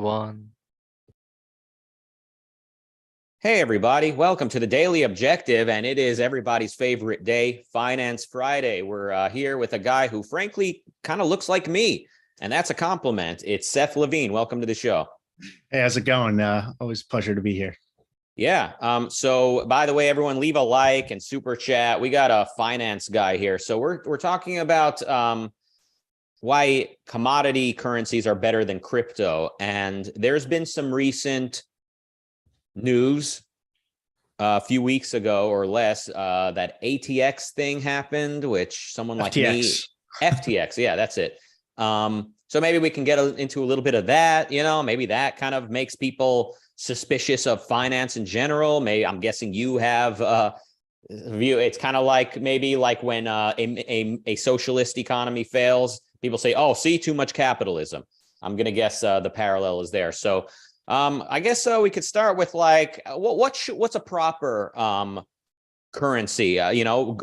One. Hey, everybody. Welcome to the Daily Objective, and it is everybody's favorite day, Finance Friday. We're here with a guy who, frankly, kind of looks like me, and that's a compliment. It's Seth Levine. Welcome to the show. Hey, how's it going? Always a pleasure to be here. Yeah. So, by the way, everyone, leave a like and super chat. We got a finance guy here. So we're talking about why commodity currencies are better than crypto, and there's been some recent news a few weeks ago or less that ATX thing happened, which someone like FTX. me, FTX, yeah, that's it. So maybe we can get into a little bit of that. Maybe that kind of makes people suspicious of finance in general. Maybe I'm guessing you have a view. It's kind of like maybe like when a socialist economy fails, people say, "Oh, see, too much capitalism." I'm gonna guess the parallel is there. So I guess we could start with like what's a proper currency?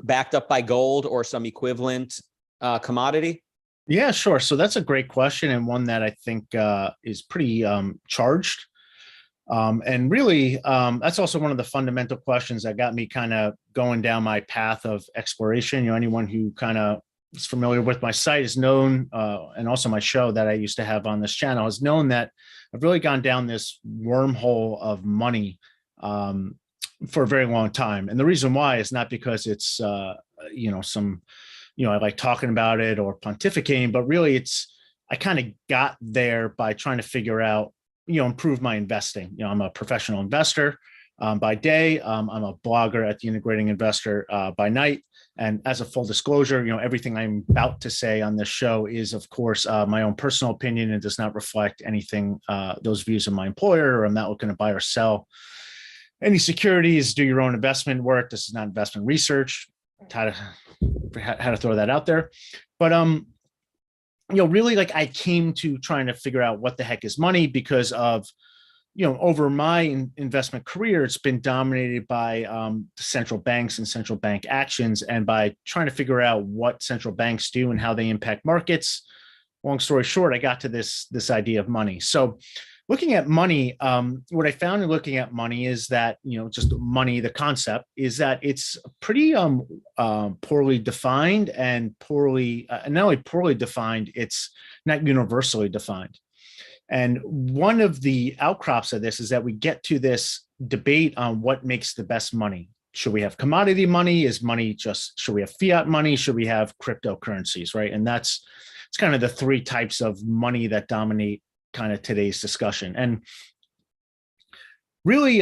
Backed up by gold or some equivalent commodity. Yeah, sure. So that's a great question, and one that I think is pretty charged. And really, that's also one of the fundamental questions that got me kind of going down my path of exploration. Anyone who kind of is familiar with my site is known, and also my show that I used to have on this channel has known that I've really gone down this wormhole of money for a very long time. And the reason why is not because it's, I like talking about it or pontificating, but really I kind of got there by trying to figure out, improve my investing. I'm a professional investor by day. I'm a blogger at the Integrating Investor by night. And as a full disclosure, everything I'm about to say on this show is, of course, my own personal opinion and does not reflect anything, those views of my employer, or I'm not looking to buy or sell any securities. Do your own investment work. This is not investment research. How to throw that out there. But, really, like, I came to trying to figure out what the heck is money because of, over my investment career, it's been dominated by central banks and central bank actions, and by trying to figure out what central banks do and how they impact markets. Long story short, I got to this idea of money. So looking at money, what I found in looking at money is that, just money, the concept is that it's pretty poorly defined and not only poorly defined, it's not universally defined. And one of the outcrops of this is that we get to this debate on what makes the best money. Should we have commodity money? Should we have fiat money? Should we have cryptocurrencies, right? And it's kind of the three types of money that dominate kind of today's discussion. And really,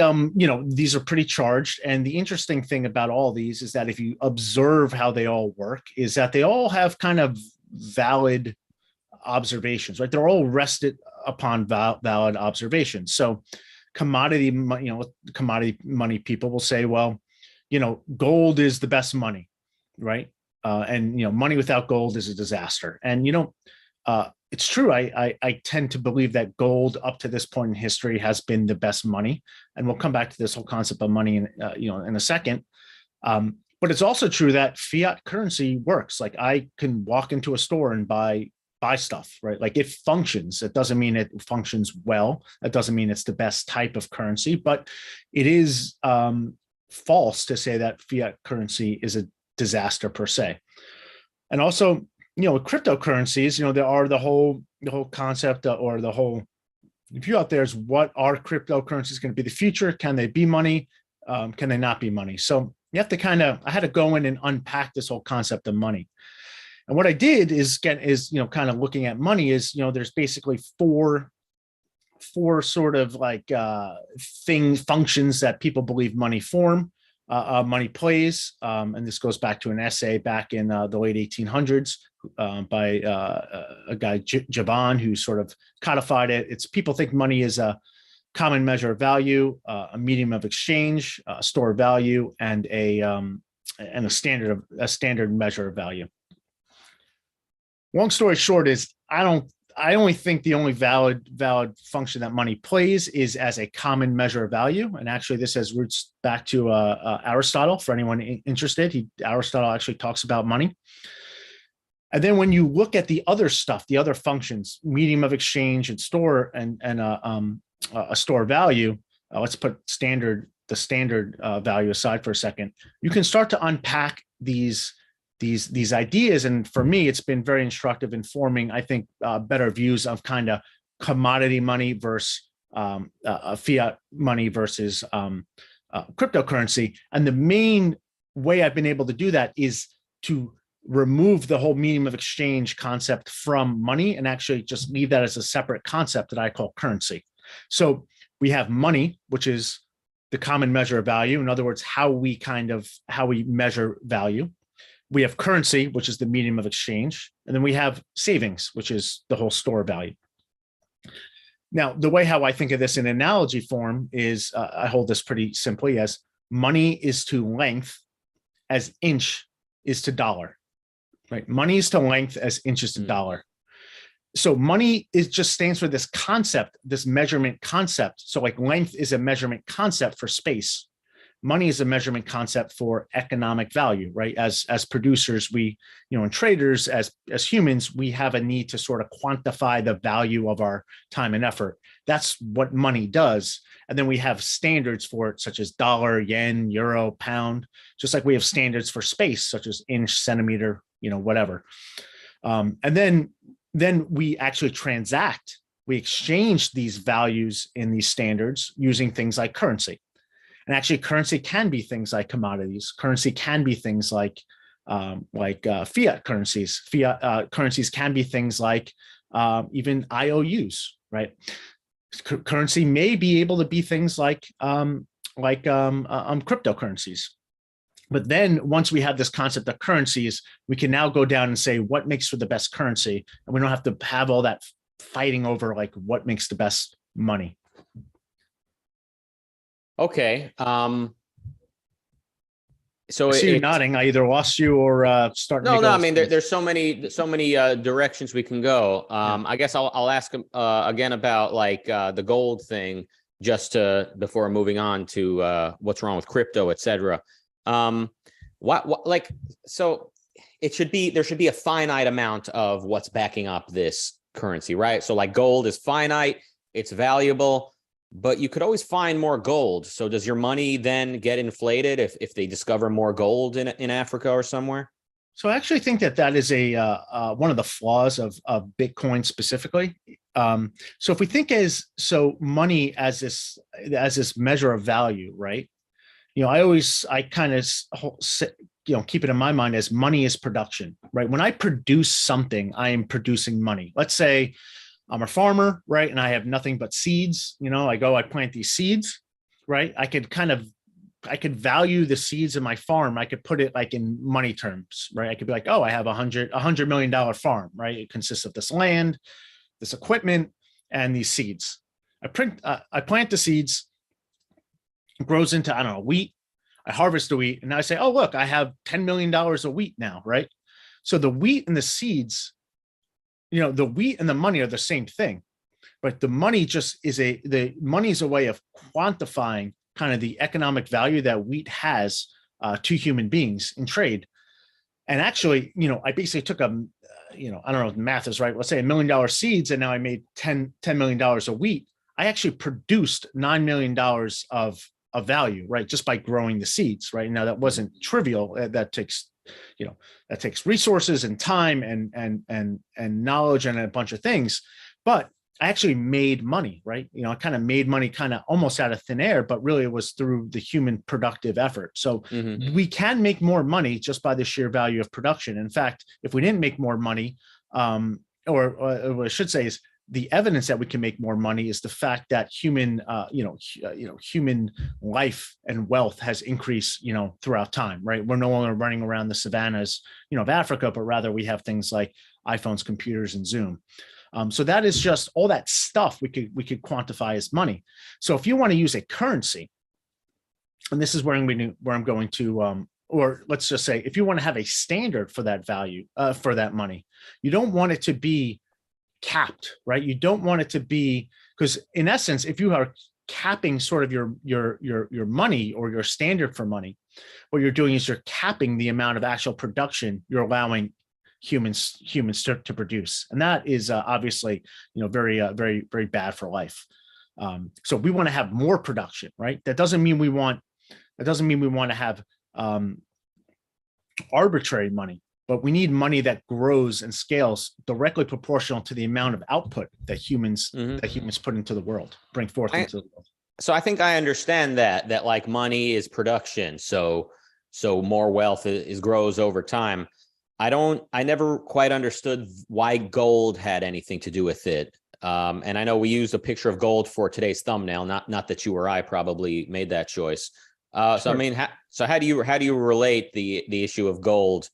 these are pretty charged. And the interesting thing about all these is that if you observe how they all work, is that they all have kind of valid observations, right? They're all rested upon valid observations. So commodity money people will say, well, gold is the best money, right? And money without gold is a disaster. And it's true. I tend to believe that gold up to this point in history has been the best money, and we'll come back to this whole concept of money in a second. But it's also true that fiat currency works. Like, I can walk into a store and buy stuff, right? Like, it functions. It doesn't mean it functions well. That doesn't mean it's the best type of currency, but it is false to say that fiat currency is a disaster per se. And also, with cryptocurrencies, there are the whole concept or the whole view out there is, what are cryptocurrencies going to be the future? Can they be money? Can they not be money? So you have to I had to go in and unpack this whole concept of money. And what I did is kind of looking at money is, there's basically four sort of like functions that people believe money money plays. And this goes back to an essay back in the late 1800s by a guy, Jabon, who sort of codified it. It's people think money is a common measure of value, a medium of exchange, a store of value, and a standard measure of value. Long story short is, I only think the only valid function that money plays is as a common measure of value. And actually, this has roots back to Aristotle. For anyone interested, Aristotle actually talks about money. And then when you look at the other stuff, the other functions, medium of exchange and store and a store value, let's put the standard value aside for a second. You can start to unpack these ideas, and for me, it's been very instructive in forming, I think, better views of kind of commodity money versus fiat money versus cryptocurrency. And the main way I've been able to do that is to remove the whole medium of exchange concept from money and actually just leave that as a separate concept that I call currency. So we have money, which is the common measure of value. In other words, how we measure value. We have currency, which is the medium of exchange. And then we have savings, which is the whole store value. Now, the way how I think of this in analogy form is I hold this pretty simply as money is to length as inch is to dollar, right? Money is to length as inches to dollar. So money just stands for this concept, this measurement concept. So like length is a measurement concept for space. Money is a measurement concept for economic value, right? As producers, and traders, as humans, we have a need to sort of quantify the value of our time and effort. That's what money does. And then we have standards for it, such as dollar, yen, euro, pound, just like we have standards for space, such as inch, centimeter, whatever. And then we actually transact. We exchange these values in these standards using things like currency. And actually, currency can be things like commodities. Currency can be things like fiat currencies. Fiat currencies can be things like even IOUs, right? Currency may be able to be things like cryptocurrencies. But then once we have this concept of currencies, we can now go down and say what makes for the best currency, and we don't have to have all that fighting over like what makes the best money. Okay. So I see you nodding. I either lost you or starting. No. I mean, there's so many directions we can go. I guess I'll ask again about like the gold thing before moving on to what's wrong with crypto, et cetera. So there should be a finite amount of what's backing up this currency, right? So like gold is finite, it's valuable, but you could always find more gold. So does your money then get inflated if they discover more gold in Africa or somewhere? So I actually think that is one of the flaws of Bitcoin specifically. So if we think money as this measure of value, right? I kind of keep it in my mind as money is production, right? When I produce something, I am producing money. Let's say I'm a farmer, right? And I have nothing but seeds. I plant these seeds, right? I could value the seeds in my farm. I could put it like in money terms, right? I could be like, oh, I have $100 million farm, right? It consists of this land, this equipment, and these seeds. I plant the seeds, it grows into, I don't know, wheat. I harvest the wheat, and now I say, oh, look, I have $10 million of wheat now, right? So the wheat and the seeds, the wheat and the money are the same thing, but the money money is a way of quantifying kind of the economic value that wheat has to human beings in trade. And actually, I basically took I don't know if the math is right. Let's say $1 million seeds, and now I made $10 million of wheat. I actually produced $9 million of value, right? Just by growing the seeds, right? Now that wasn't trivial. That takes resources and time and knowledge and a bunch of things, but I actually made money, right? I kind of made money kind of almost out of thin air, but really it was through the human productive effort. So we can make more money just by the sheer value of production. In fact, if we didn't make more money, or what I should say is the evidence that we can make more money is the fact that human life and wealth has increased, throughout time, right? We're no longer running around the savannas, of Africa, but rather we have things like iPhones, computers, and Zoom. So that is just all that stuff we could quantify as money. So if you want to use a currency, and this is where I'm going to, or let's just say, if you want to have a standard for that value, for that money, you don't want it to be capped, right? You don't want it to be, because in essence, if you are capping sort of your money or your standard for money, what you're doing is you're capping the amount of actual production you're allowing humans to produce, and that is obviously very bad for life. So we want to have more production, right? That doesn't mean we want to have arbitrary money, but we need money that grows and scales directly proportional to the amount of output that humans put into the world, bring forth into the world. So I think I understand that like money is production. So more wealth grows over time. I never quite understood why gold had anything to do with it. And I know we used a picture of gold for today's thumbnail, not that you or I probably made that choice. So Sure. I mean, how do you relate the issue of gold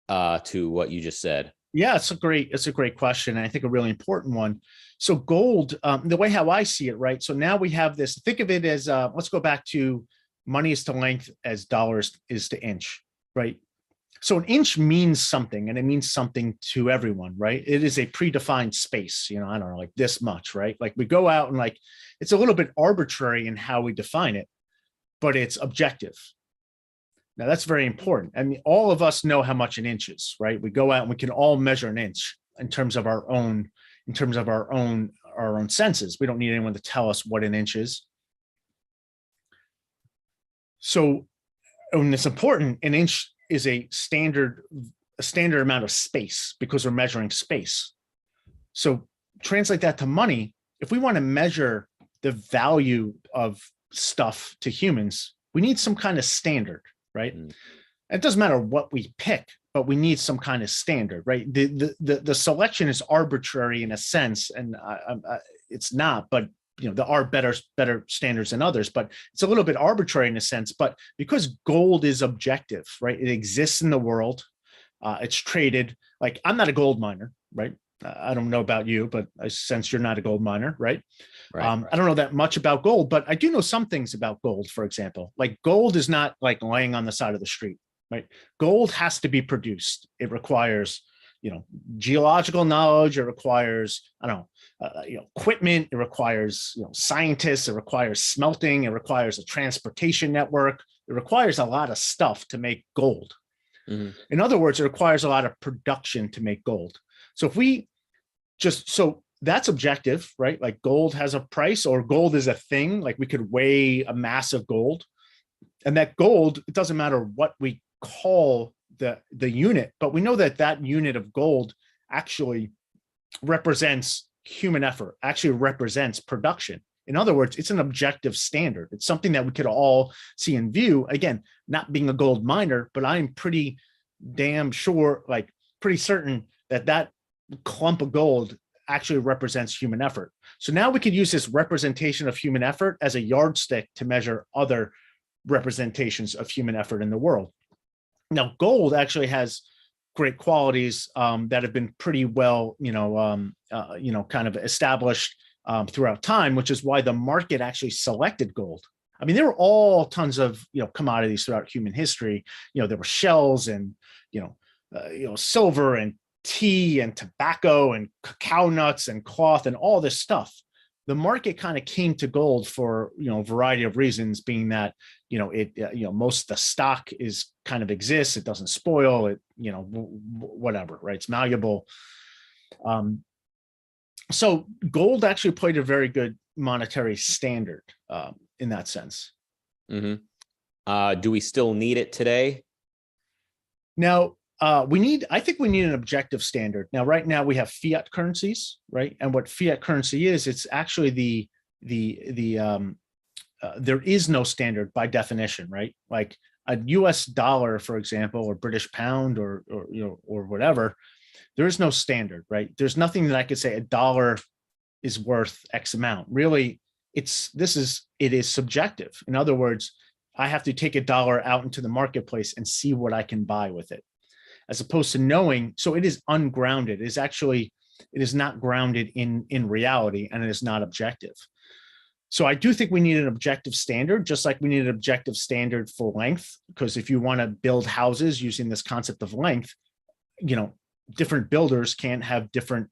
to what you just said? Yeah, it's a great question, and I think a really important one. So gold, the way how I see it, right? So now we have this. Think of it as let's go back to money is to length as dollars is to inch, right? So an inch means something, and it means something to everyone, right? It is a predefined space, I don't know, like this much, right? Like we go out and like it's a little bit arbitrary in how we define it, but it's objective. Now that's very important. I mean, all of us know how much an inch is, right? We go out and we can all measure an inch in terms of our own senses. We don't need anyone to tell us what an inch is. So when it's important, an inch is a standard amount of space because we're measuring space. So translate that to money. If we want to measure the value of stuff to humans, we need some kind of standard, right? It doesn't matter what we pick, but we need some kind of standard, right? The selection is arbitrary in a sense, and it's not, but there are better standards than others, but it's a little bit arbitrary in a sense. But because gold is objective, right? It exists in the world. It's traded. Like I'm not a gold miner, right? I don't know about you, but I sense you're not a gold miner, right? Right. I don't know that much about gold, but I do know some things about gold. For example, like gold is not like laying on the side of the street, right? Gold has to be produced. It requires, geological knowledge. It requires, equipment. It requires, scientists. It requires smelting. It requires a transportation network. It requires a lot of stuff to make gold. Mm-hmm. In other words, it requires a lot of production to make gold. So if we so that's objective, right? Like gold has a price, or gold is a thing. Like we could weigh a mass of gold, and that gold, it doesn't matter what we call the unit, but we know that unit of gold actually represents human effort, actually represents production. In other words, it's an objective standard. It's something that we could all see and view. Again, not being a gold miner, but I'm pretty damn sure, like pretty certain that clump of gold actually represents human effort. So now we could use this representation of human effort as a yardstick to measure other representations of human effort in the world. Now, gold actually has great qualities that have been pretty well, kind of established throughout time, which is why the market actually selected gold. I mean, there were all tons of commodities throughout human history. There were shells and silver and tea and tobacco and cacao nuts and cloth and all this stuff. The market kind of came to gold for a variety of reasons, being that most of the stock is kind of exists, it doesn't spoil, it whatever, right? It's malleable. So gold actually played a very good monetary standard in that sense. Mm-hmm. Do we still need it today? Now, I think we need an objective standard. Now, right now we have fiat currencies, right? And what fiat currency is, it's actually there is no standard by definition, right? Like a US dollar, for example, or British pound or whatever, there is no standard, right? There's nothing that I could say a dollar is worth X amount. Really, it is subjective. In other words, I have to take a dollar out into the marketplace and see what I can buy with it, as opposed to knowing. So it is ungrounded. It is not grounded in reality, and it is not objective. So I do think we need an objective standard, just like we need an objective standard for length, because if you want to build houses using this concept of length, different builders can't have different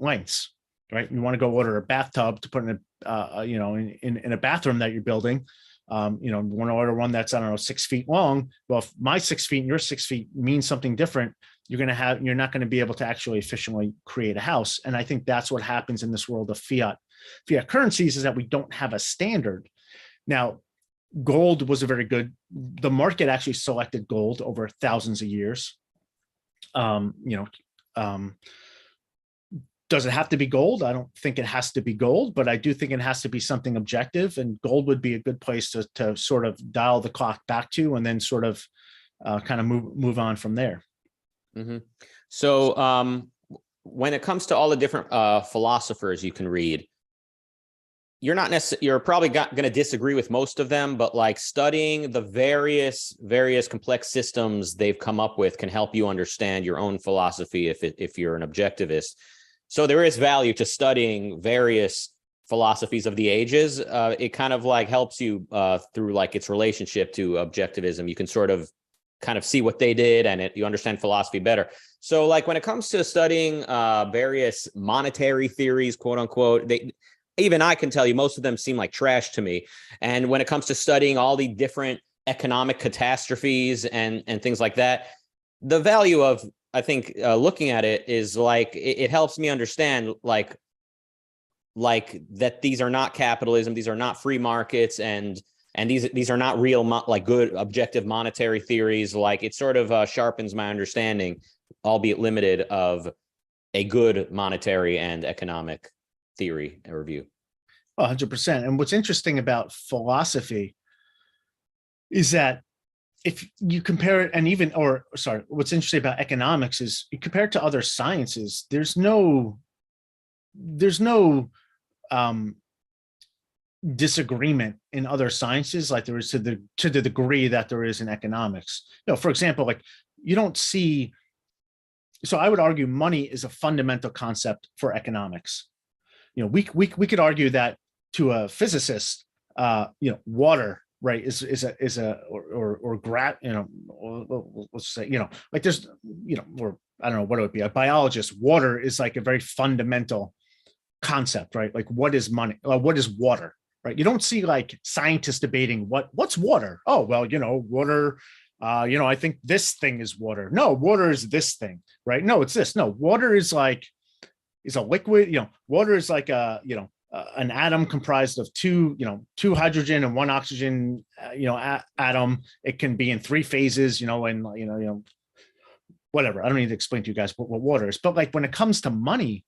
lengths, right? You want to go order a bathtub to put in a bathroom that you're building. want to order one that's, I don't know, 6 feet long. Well, if my 6 feet and your 6 feet means something different, you're not going to be able to actually efficiently create a house. And I think that's what happens in this world of fiat currencies, is that we don't have a standard. Now, gold was the market actually selected gold over thousands of years. Does it have to be gold? I don't think it has to be gold, but I do think it has to be something objective, and gold would be a good place to sort of dial the clock back to, and then sort of kind of move on from there. Mm-hmm. So when it comes to all the different philosophers you can read, you're probably going to disagree with most of them, but like studying the various complex systems they've come up with can help you understand your own philosophy if you're an objectivist. So there is value to studying various philosophies of the ages. It kind of like helps you through like its relationship to objectivism. You can sort of kind of see what they did, and you understand philosophy better. So like when it comes to studying various monetary theories, quote unquote, even I can tell you most of them seem like trash to me. And when it comes to studying all the different economic catastrophes and things like that, the value of, I think, looking at it is like it helps me understand like that these are not capitalism, these are not free markets, and these are not real like good objective monetary theories. Like it sort of sharpens my understanding, albeit limited, of a good monetary and economic theory and review. 100%. And what's interesting about philosophy is that if you compare it, what's interesting about economics is you compare it to other sciences, there's no disagreement in other sciences like there is to the degree that there is in economics. For example, like you don't see. So I would argue money is a fundamental concept for economics. We could argue that to a physicist, water, right, is a let's say, like there's, or I don't know what it would be, a biologist, water is like a very fundamental concept, right? Like what is money? What is water, right? You don't see like scientists debating what's water. Oh, well, water, I think this thing is water. No, water is this thing, right? No, it's this. No, water is a liquid. Water is like an atom comprised of two hydrogen and one oxygen, atom. It can be in 3 phases, and whatever. I don't need to explain to you guys what water is, but like when it comes to money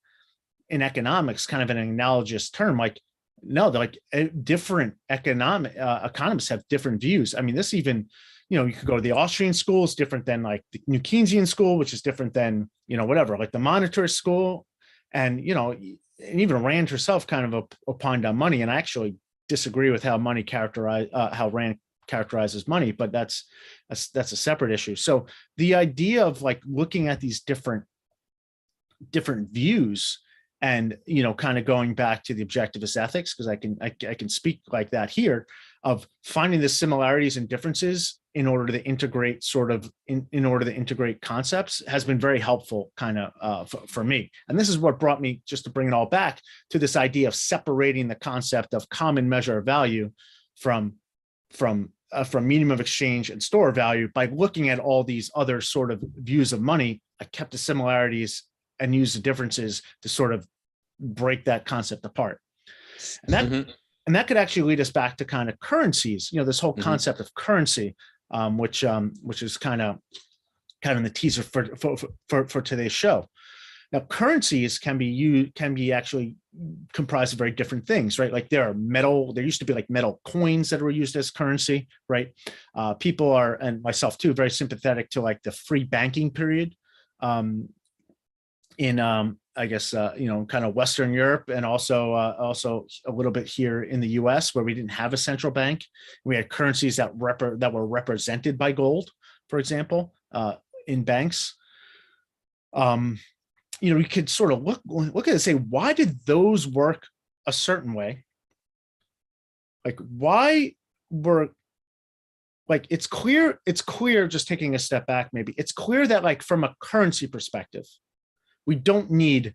in economics, kind of an analogous term, like, no, they're like different economists have different views. I mean, this even, you could go to the Austrian school, is different than like the New Keynesian school, which is different than, whatever, like the monetarist school. And, and even Rand herself kind of opined on money. And I actually disagree with how how Rand characterizes money, but that's a separate issue. So the idea of like looking at these different views and, kind of going back to the objectivist ethics, because I can speak like that here, of finding the similarities and differences in order to integrate in order to integrate concepts has been very helpful kind of for me. And this is what brought me, just to bring it all back, to this idea of separating the concept of common measure of value from medium of exchange and store of value. By looking at all these other sort of views of money, I kept the similarities and used the differences to sort of break that concept apart. And that could actually lead us back to kind of currencies, this whole concept of currency, which is kind of in the teaser for today's show. Now, currencies can be actually comprised of very different things, right? Like there used to be like metal coins that were used as currency, right? People are, and myself too, very sympathetic to like the free banking period in I guess kind of Western Europe, and also a little bit here in the U.S. where we didn't have a central bank. We had currencies that were represented by gold, for example, in banks. We could sort of look at it and say, why did those work a certain way? Like why were, like it's clear just taking a step back, maybe it's clear that like from a currency perspective, we don't need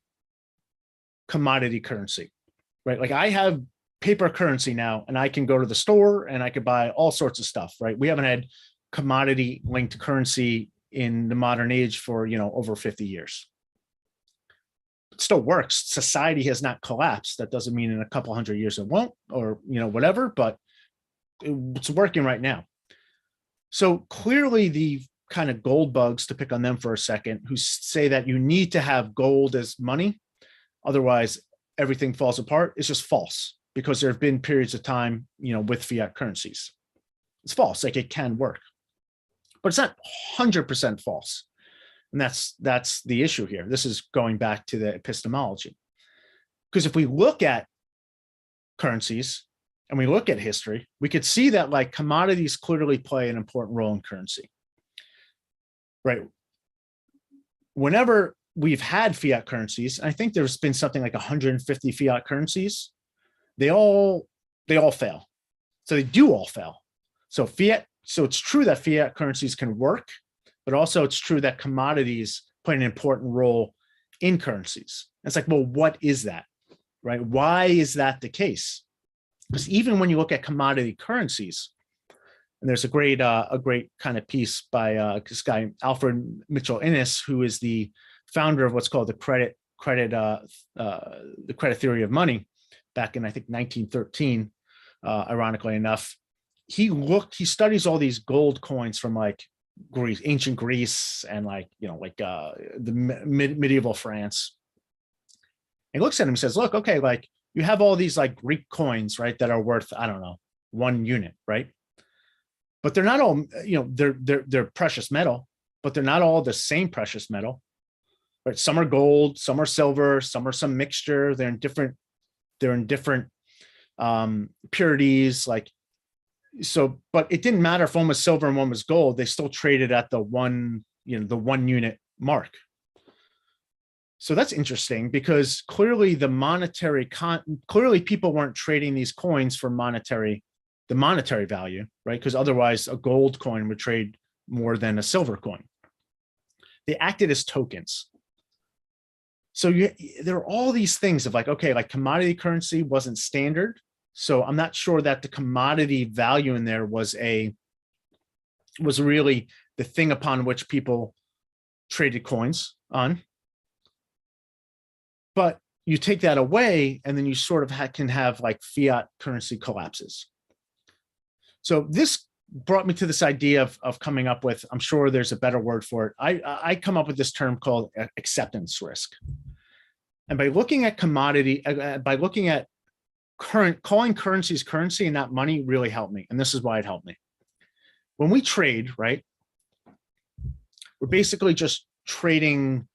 commodity currency, right? Like I have paper currency now, and I can go to the store and I could buy all sorts of stuff, right? We haven't had commodity linked currency in the modern age for, over 50 years. It still works. Society has not collapsed. That doesn't mean in a couple hundred years it won't, or, whatever, but it's working right now. So clearly the kind of gold bugs, to pick on them for a second, who say that you need to have gold as money, otherwise everything falls apart, is just false, because there have been periods of time, with fiat currencies. It's false. Like, it can work, but it's not 100% false. And that's the issue here. This is going back to the epistemology. Because if we look at currencies and we look at history, we could see that like commodities clearly play an important role in currency, right? Whenever we've had fiat currencies, I think there's been something like 150 fiat currencies, they all fail. So they do all fail. So it's true that fiat currencies can work, but also it's true that commodities play an important role in currencies. It's like, well, what is that, right? Why is that the case? Because even when you look at commodity currencies, and there's a great kind of piece by this guy, Alfred Mitchell Innes, who is the founder of what's called the credit theory of money back in, I think, 1913, ironically enough. He studies all these gold coins from like Greece, ancient Greece, and the medieval France. He looks at him and says, look, okay, like you have all these like Greek coins, right, that are worth, I don't know, 1 unit, right? But they're not all, they're precious metal, but they're not all the same precious metal, right? Some are gold, some are silver, some are some mixture. They're in different purities, like. So, but it didn't matter if one was silver and one was gold, they still traded at the the 1 unit mark. So that's interesting, because clearly clearly people weren't trading these coins for the monetary value, right? Because otherwise a gold coin would trade more than a silver coin. They acted as tokens. So there are all these things of like, okay, like commodity currency wasn't standard. So I'm not sure that the commodity value in there was really the thing upon which people traded coins on. But you take that away, and then you sort of can have like fiat currency collapses. So this brought me to this idea of coming up with, I'm sure there's a better word for it. I come up with this term called acceptance risk. And by looking at calling currencies currency and not money really helped me. And this is why it helped me. When we trade, right, we're basically just trading,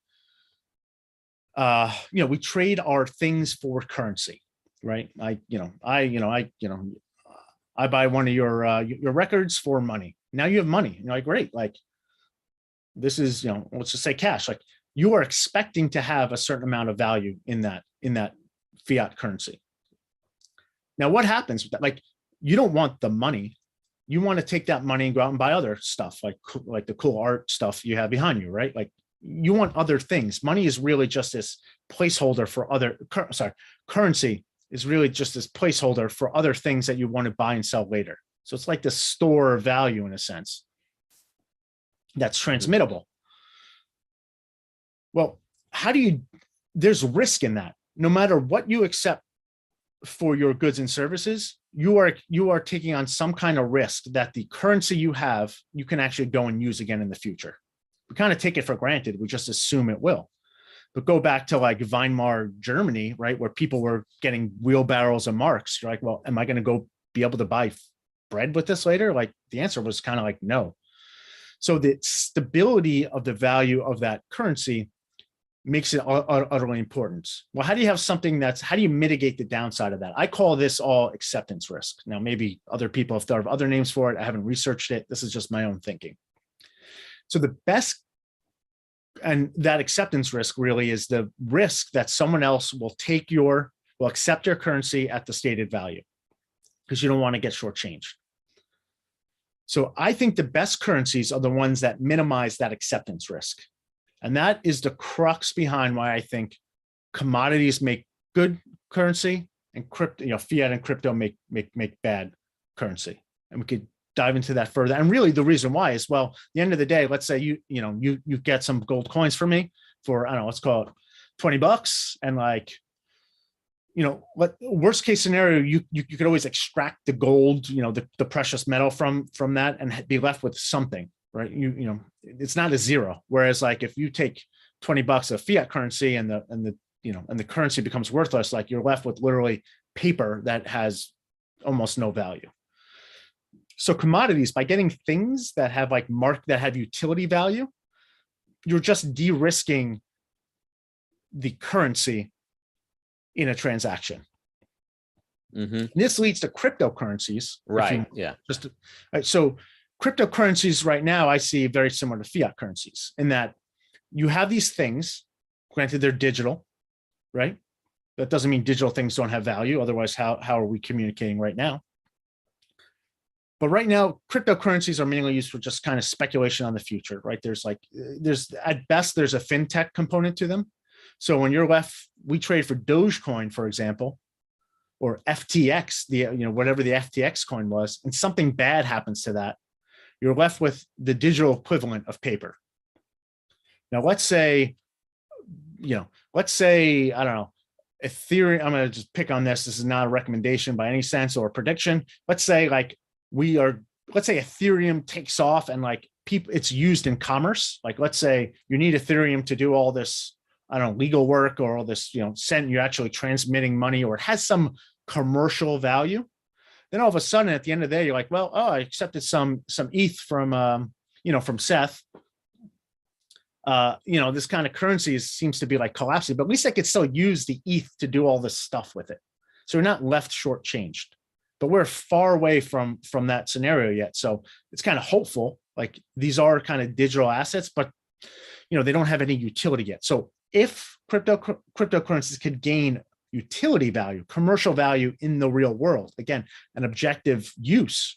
we trade our things for currency, right? I buy one of your records for money. Now you have money. You're like, great. Like, this is, let's just say cash. Like, you are expecting to have a certain amount of value in that fiat currency. Now, what happens with that? Like, you don't want the money. You want to take that money and go out and buy other stuff, like the cool art stuff you have behind you, right? Like, you want other things. Money is really just this placeholder for currency is really just this placeholder for other things that you want to buy and sell later. So it's like the store of value in a sense that's transmittable. Well, there's risk in that. No matter what you accept for your goods and services, you are taking on some kind of risk that the currency you have, you can actually go and use again in the future. We kind of take it for granted. We just assume it will. But go back to like Weimar Germany, right, where people were getting wheelbarrows of marks. You're like, well, am I going to go be able to buy bread with this later? Like, the answer was kind of like no. So the stability of the value of that currency makes it utterly important. Well, how do you have something how do you mitigate the downside of that? I call this all acceptance risk. Now, maybe other people have thought of other names for it. I haven't researched it. This is just my own thinking. So the best, and that acceptance risk really is the risk that someone else will accept your currency at the stated value, because you don't want to get shortchanged. So I think the best currencies are the ones that minimize that acceptance risk. And that is the crux behind why I think commodities make good currency and crypto, fiat and crypto make bad currency. And we could dive into that further. And really the reason why is, well, at the end of the day, let's say you get some gold coins for me for, I don't know, let's call it $20. And like, what worst case scenario, you could always extract the gold, the precious metal from that and be left with something, right? It's not a zero. Whereas like if you take $20 of fiat currency and the currency becomes worthless, like you're left with literally paper that has almost no value. So commodities, by getting things that have like that have utility value, you're just de-risking the currency in a transaction. Mm-hmm. This leads to cryptocurrencies. Right. Yeah. So cryptocurrencies right now, I see very similar to fiat currencies in that you have these things, granted they're digital, right? That doesn't mean digital things don't have value. Otherwise, how are we communicating right now? But right now, cryptocurrencies are mainly used for just kind of speculation on the future, right? There's at best, there's a fintech component to them. So when you're left, we trade for Dogecoin, for example, or FTX, whatever the FTX coin was, and something bad happens to that, you're left with the digital equivalent of paper. Now, let's say, I don't know, Ethereum, I'm going to just pick on this. This is not a recommendation by any sense or prediction. Let's say Ethereum takes off and like it's used in commerce. Like, let's say you need Ethereum to do all this, I don't know, legal work or all this, you're actually transmitting money, or it has some commercial value. Then all of a sudden at the end of the day, you're like, well, I accepted some ETH from Seth. This kind of currency seems to be like collapsing, but at least I could still use the ETH to do all this stuff with it. So we're not left shortchanged, but we're far away from that scenario yet. So it's kind of hopeful. Like these are kind of digital assets, but they don't have any utility yet. So if cryptocurrencies could gain utility value, commercial value in the real world, again, an objective use,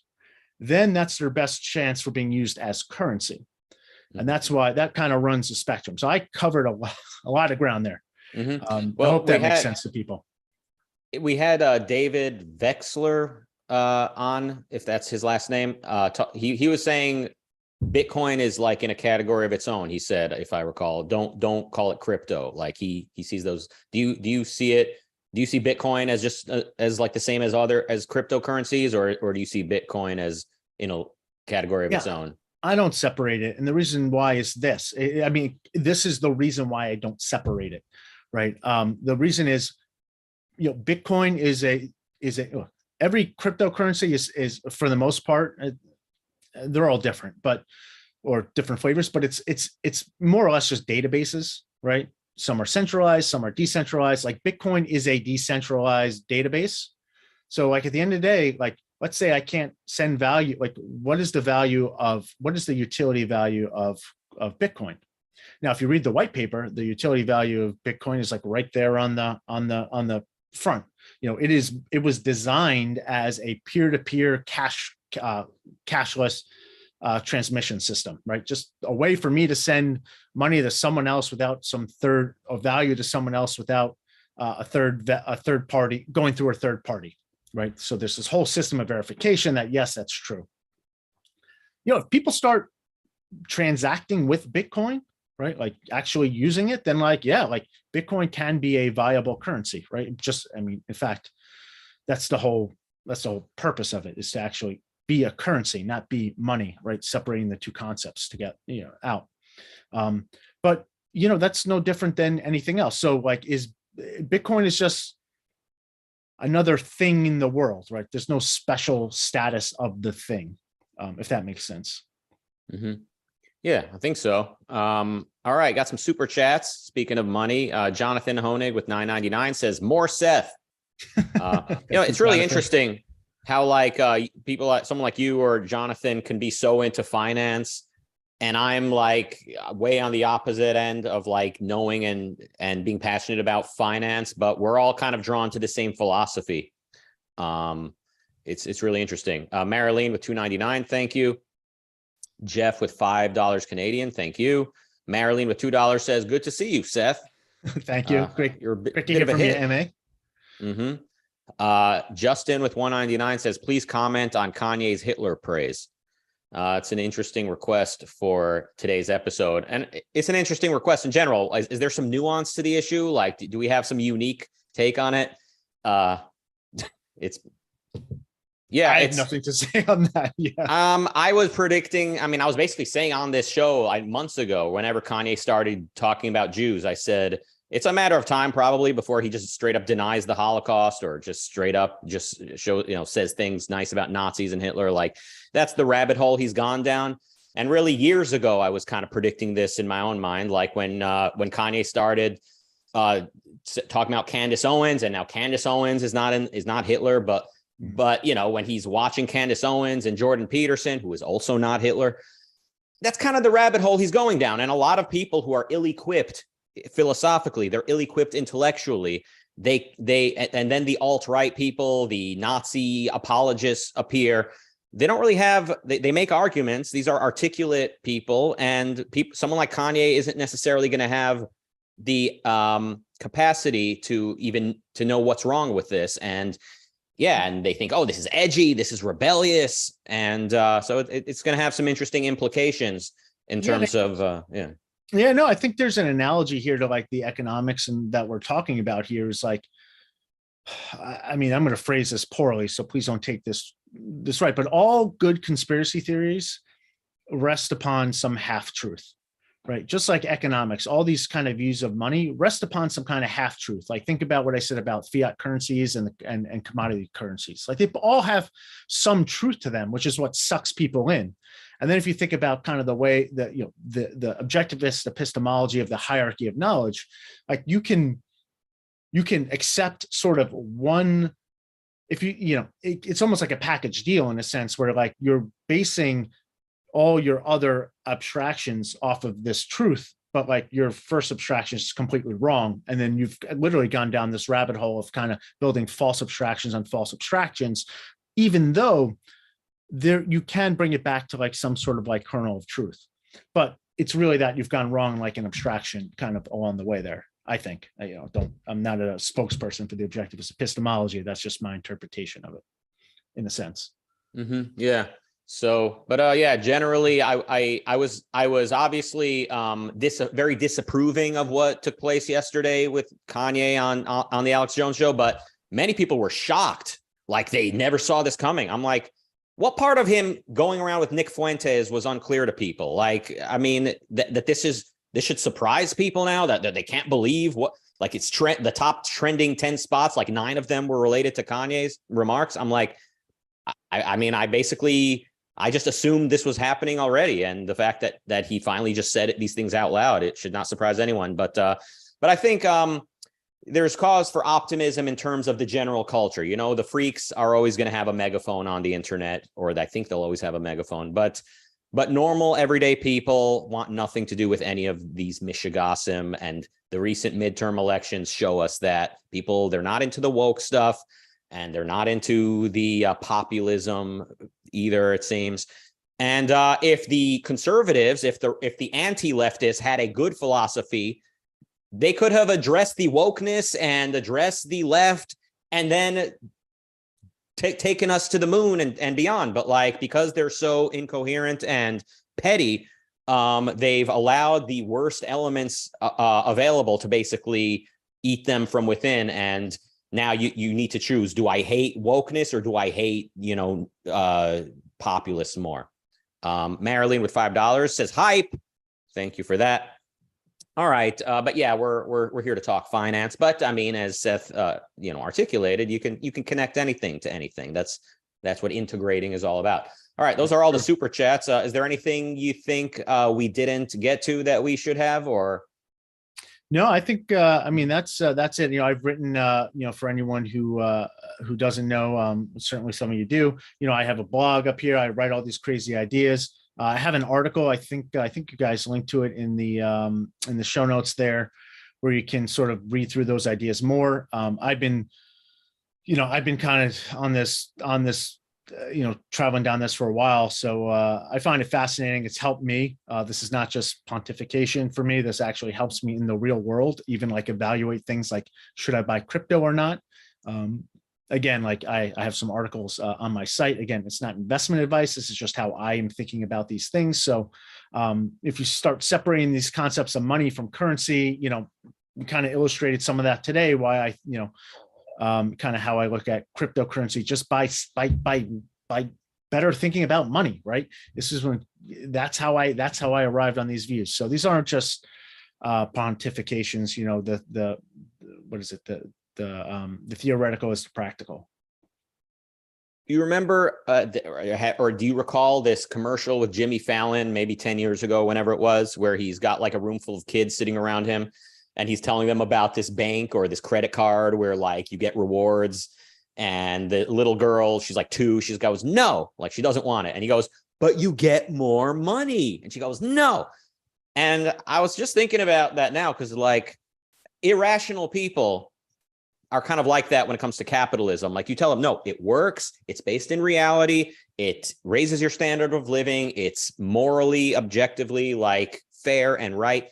then that's their best chance for being used as currency. And that's why that kind of runs the spectrum. So I covered a lot of ground there. Mm-hmm. I hope that makes sense to people. We had David Vexler on, if that's his last name. He was saying Bitcoin is like in a category of its own. He said, if I recall, don't call it crypto. Like he sees those. Do you see it? Do you see Bitcoin as just as like the same as cryptocurrencies, or do you see Bitcoin as in a category of its own? I don't separate it. And the reason why is this. I mean, this is the reason why I don't separate it, right? The reason is, Bitcoin is every cryptocurrency is for the most part, they're all different, or different flavors, but it's more or less just databases, right? Some are centralized, some are decentralized. Like Bitcoin is a decentralized database. So like at the end of the day, like, let's say I can't send value. Like, what is the utility value of Bitcoin? Now, if you read the white paper, the utility value of Bitcoin is like right there on the front. It was designed as a peer-to-peer cashless transmission system, right? Just a way for me to send money to someone else without value to someone else without a third party going through a third party. Right. So there's this whole system of verification that, yes, that's true. If people start transacting with Bitcoin, right, like actually using it, then like Bitcoin can be a viable currency, right? In fact, that's the whole purpose of it, is to actually be a currency, not be money, right? Separating the two concepts to get, out. But, that's no different than anything else. So like Bitcoin is just another thing in the world, right? There's no special status of the thing, if that makes sense. Mm-hmm. Yeah, I think so. All right, got some super chats. Speaking of money, Jonathan Honig with $9.99 says, "More Seth." It's really interesting how like people like someone like you or Jonathan can be so into finance, and I'm like way on the opposite end of like knowing and being passionate about finance, but we're all kind of drawn to the same philosophy. It's really interesting. Marilyn with $2.99, thank you. Jeff with $5 Canadian, thank you. Marilyn with $2 says, "Good to see you, Seth." Thank you. Great. You're a Great to bit hear of a from you, hit. MA. Mm-hmm. Justin with 199 says, please comment on Kanye's Hitler praise. It's an interesting request for today's episode. And it's an interesting request in general. Is there some nuance to the issue? Like, do we have some unique take on it? It's, yeah, I have nothing to say on that. Yeah. I was predicting, I was basically saying on this show months ago, whenever Kanye started talking about Jews, I said, it's a matter of time probably before he just straight up denies the Holocaust or just straight up just says things nice about Nazis and Hitler. Like, that's the rabbit hole he's gone down. And really years ago, I was kind of predicting this in my own mind, like when Kanye started talking about Candace Owens, and now Candace Owens is not Hitler, but when he's watching Candace Owens and Jordan Peterson, who is also not Hitler, that's kind of the rabbit hole he's going down. And a lot of people who are ill-equipped philosophically, they're ill-equipped intellectually, and then the alt-right people, the Nazi apologists appear. They don't really have, they make arguments. These are articulate people, and someone like Kanye isn't necessarily going to have the capacity to know what's wrong with this. And they think, oh, this is edgy, this is rebellious. And so it's going to have some interesting implications in terms of. Yeah, no, I think there's an analogy here to like the economics and that we're talking about here is like, I'm going to phrase this poorly, so please don't take this right, but all good conspiracy theories rest upon some half truth, right? Just like economics, all these kind of views of money rest upon some kind of half truth. Like, think about what I said about fiat currencies and commodity currencies. Like, they all have some truth to them, which is what sucks people in. And then if you think about kind of the way that, the objectivist epistemology of the hierarchy of knowledge, like you can accept sort of one, if it's almost like a package deal in a sense where like you're basing all your other abstractions off of this truth, but like your first abstraction is completely wrong. And then you've literally gone down this rabbit hole of kind of building false abstractions on false abstractions, even though you can bring it back to like some sort of like kernel of truth, but it's really that you've gone wrong, like an abstraction kind of along the way there. I think, I'm not a spokesperson for the objectivist epistemology. That's just my interpretation of it in a sense. Mm-hmm. Yeah. So, but generally I was obviously very disapproving of what took place yesterday with Kanye on the Alex Jones show, but many people were shocked. Like, they never saw this coming. I'm like, what part of him going around with Nick Fuentes was unclear to people? Like, that this should surprise people now that they can't believe what, like, it's the top trending 10 spots, like 9 of them were related to Kanye's remarks. I'm like, I just assumed this was happening already. And the fact that he finally just said these things out loud, it should not surprise anyone. But I think there's cause for optimism in terms of the general culture. The freaks are always going to have a megaphone on the internet, or I think they'll always have a megaphone, but normal everyday people want nothing to do with any of these mishigasim. And the recent midterm elections show us that they're not into the woke stuff, and they're not into the populism either, it seems. And if the conservatives, if the anti-leftists had a good philosophy, they could have addressed the wokeness and addressed the left, and then taken us to the moon and beyond. But like, because they're so incoherent and petty, they've allowed the worst elements available to basically eat them from within. And now you need to choose: do I hate wokeness, or do I hate populists more? Marilyn with $5 says hype. Thank you for that. All right, but yeah, we're here to talk finance. But as Seth articulated, you can connect anything to anything. That's what integrating is all about. All right, those are all the super chats. Is there anything you think we didn't get to that we should have, or? No, I think that's it. I've written for anyone who doesn't know, certainly some of you do. I have a blog up here. I write all these crazy ideas. I have an article. I think you guys linked to it in the show notes there, where you can sort of read through those ideas more. I've been kind of on this traveling down this for a while. So I find it fascinating. It's helped me. This is not just pontification for me. This actually helps me in the real world, even like evaluate things like, should I buy crypto or not? again, like I have some articles on my site. Again, it's not investment advice. This is just how I am thinking about these things. So if you start separating these concepts of money from currency, we kind of illustrated some of that today, why I, kind of how I look at cryptocurrency, just by better thinking about money, right? This is when that's how I arrived on these views. So these aren't just pontifications, the what is it, the theoretical is the practical. You remember, or do you recall this commercial with Jimmy Fallon, maybe 10 years ago, whenever it was, where he's got like a room full of kids sitting around him and he's telling them about this bank or this credit card where like you get rewards, and the little girl, she's like 2, she goes, no, like she doesn't want it. And he goes, but you get more money. And she goes, no. And I was just thinking about that now, because like irrational people are kind of like that when it comes to capitalism. Like you tell them, no, it works. It's based in reality. It raises your standard of living. It's morally, objectively like fair and right.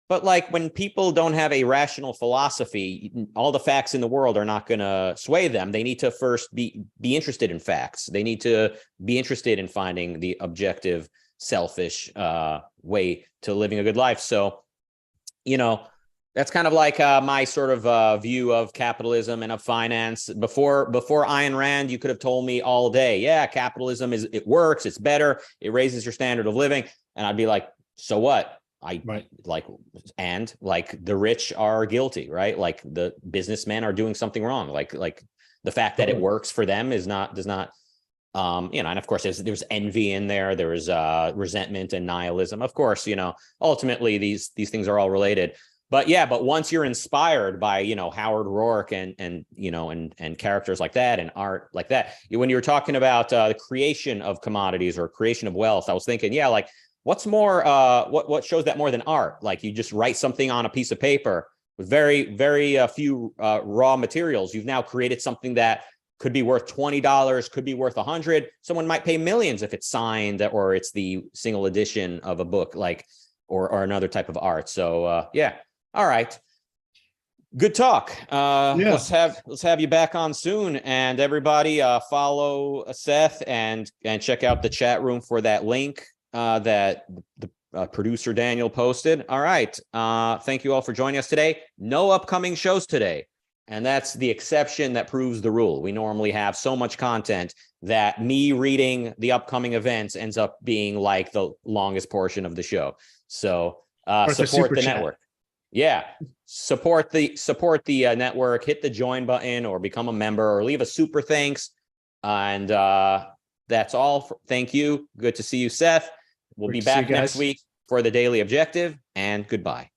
But like when people don't have a rational philosophy, all the facts in the world are not going to sway them. They need to first be interested in facts. They need to be interested in finding the objective, selfish way to living a good life. So, that's kind of like my sort of view of capitalism and of finance. Before Ayn Rand, you could have told me all day, yeah, capitalism it works, it's better, it raises your standard of living. And I'd be like, so what? Right. And the rich are guilty, right? Like the businessmen are doing something wrong. Like the fact that it works for them does not, and of course there's envy in there. There's resentment and nihilism. Of course, ultimately these things are all related. But once you're inspired by, Howard Rourke and characters like that and art like that, when you're talking about the creation of commodities or creation of wealth, I was thinking, like, what's more, what shows that more than art? Like you just write something on a piece of paper with very, very few raw materials. You've now created something that could be worth $20, could be worth $100. Someone might pay millions if it's signed or it's the single edition of a book, or another type of art. So all right. Good talk. Let's have you back on soon. And everybody follow Seth and check out the chat room for that link that the producer Daniel posted. All right. Thank you all for joining us today. No upcoming shows today. And that's the exception that proves the rule. We normally have so much content that me reading the upcoming events ends up being like the longest portion of the show. So support the network. Yeah. Support the network, hit the join button or become a member or leave a super thanks. And that's all. Thank you. Good to see you, Seth. We'll be back next week for the Daily Objective, and goodbye.